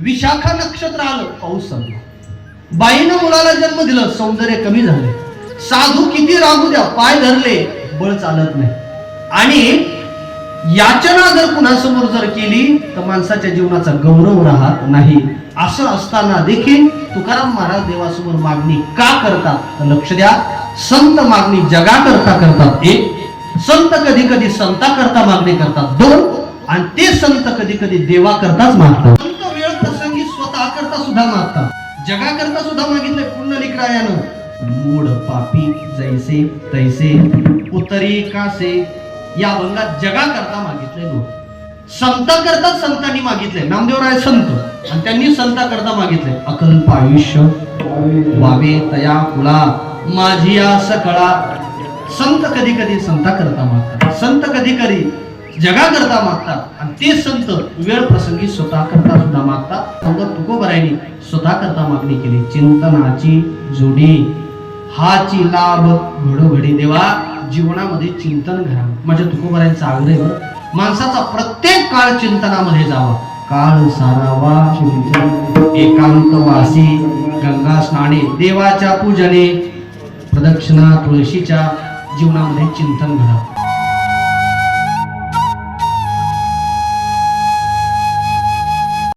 विशाखा नक्षत्र आलं, पाऊस संपला. बाईनं मुलाला जन्म दिला, सौंदर्य कमी झाले. साधू किती राहू द्या, पाय धरले, बळ चालत नाही. आणि याचना जर कुणासमोर जर केली तर माणसाच्या जीवनाचा गौरव राहत नाही. असं असताना देखील तुकाराम महाराज देवासमोर मागणी का करतात? तर लक्ष द्या, संत मागणी जगा करता करतात एक, संत कधी कधी संता करता मागणी करतात दोन, आणि ते संत कधी कधी देवा करताच मागतात. संत वेळ प्रसंगी स्वतः करता सुद्धा मागतात, जगा करता सुद्धा मागितले. पुंडलिकरायानं मूड पापी जैसे तैसे उतरी कासे या अभंगात जगा करता मागितले लोक. संत करता संतांनी मागितले. नामदेवराय संत आणि त्यांनी संता करता मागितले. अकल्प आयुष्य वावे तया कुळा माझी आस कळा. संत कधी कधी संता करता मागतात, संत कधी कधी जगा करता मागतात, आणि ते संत वेळ प्रसंगी स्वतः करता सुद्धा मागतात. संत तुकोबरायांनी स्वतः करता मागणी केली. चिंतनाची जोडी हाची लाभ घडोघडी देवा. जीवनामध्ये चिंतन घ्या. माझ्या तुकोबरायांचा आग्रह, माणसाचा प्रत्येक काळ चिंतनामध्ये जावा. काळ सारावा एकांतवासी गंगा स्नाने देवाच्या पूजने प्रदक्षिणा तुळशीच्या जीवनामध्ये चिंतन घडा.